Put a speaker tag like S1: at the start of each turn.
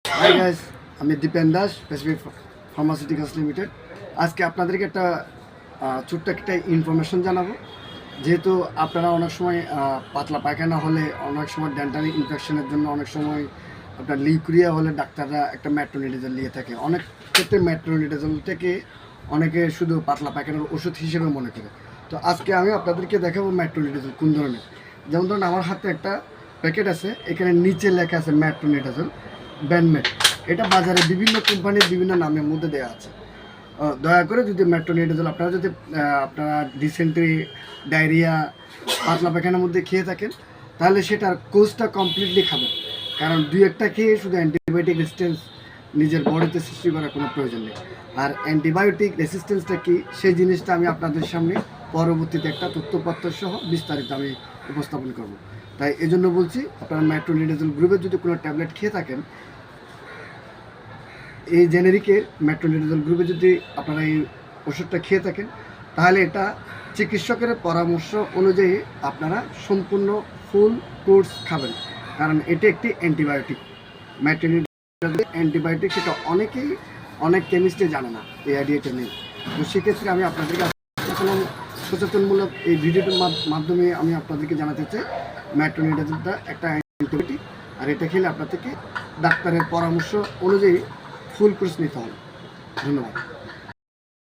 S1: Hi guys, আমি Dipen Das, specific pharmaceuticals limited. আজকে আপনাদেরকে একটা ছোট্ট একটা ইনফরমেশন জানাবো। যেহেতু আপনারা অনেক সময় পাতলা পায়খানা হলে, অনেক সময় ডেন্টাল ইনফেকশনের জন্য, অনেক সময় আপনার লিউক্রিয়া হলে ডাক্তাররা একটা মেট্রোনিডাজল নিয়ে থাকে। অনেক ক্ষেত্রে মেট্রোনিডাজলটাকে অনেকে শুধু পাতলা পায়খানার ওষুধ হিসেবে মনে করে। তো আজকে আমি আপনাদেরকে দেখাবো মেট্রোনিডাজল কোন ধরনের। যেমন ধরুন আমার হাতে একটা প্যাকেট আছে, এখানে নিচে লেখা আছে মেট্রোনিডাজল ব্যান্ডমেড। এটা বাজারে বিভিন্ন কোম্পানির বিভিন্ন নামের মধ্যে দেওয়া আছে। দয়া করে যদি মেট্রোনিডাজল আপনারা যদি আপনারা ডিসেন্ট্রি, ডায়রিয়া, পাতলা পায়খানার মধ্যে খেয়ে থাকেন, তাহলে সেটার কোর্সটা কমপ্লিটলি খাবেন। কারণ দুই একটা খেয়ে শুধু অ্যান্টিবায়োটিক রেসিস্ট্যান্স নিজের বডিতে সৃষ্টি করার কোনো প্রয়োজন নেই। আর অ্যান্টিবায়োটিক রেসিস্ট্যান্সটা কি, সেই জিনিসটা আমি আপনাদের সামনে পরবর্তীতে একটা তথ্যপত্র সহ বিস্তারিত আমি উপস্থাপন করব। তাই এজন্য বলছি, আপনারা মেট্রোনিডাজল গ্রুপের যদি কোনো ট্যাবলেট খেয়ে থাকেন, এই জেনেরিকের মেট্রোনিডাজল গ্রুপে যদি আপনারা এই ওষুধটা খেয়ে থাকেন, তাহলে এটা চিকিৎসকের পরামর্শ অনুযায়ী আপনারা সম্পূর্ণ ফুল কোর্স খাবেন। কারণ এটি একটি অ্যান্টিবায়োটিক। মেট্রোনিডাজল অ্যান্টিবায়োটিক, সেটা অনেক কেমিস্ট্রি জানে না, এই আইডিয়াটা নেই। তো সেক্ষেত্রে আমি আপনাদেরকে সচেতনমূলক এই ভিডিওটির মাধ্যমে আমি আপনাদেরকে জানাতে চাই, মেট্রোনিডাজলটা একটা অ্যান্টিবায়োটিক। আর এটা খেলে আপনাদেরকে ডাক্তারের পরামর্শ অনুযায়ী ফুল কোর্স নিতে হবে। ধন্যবাদ।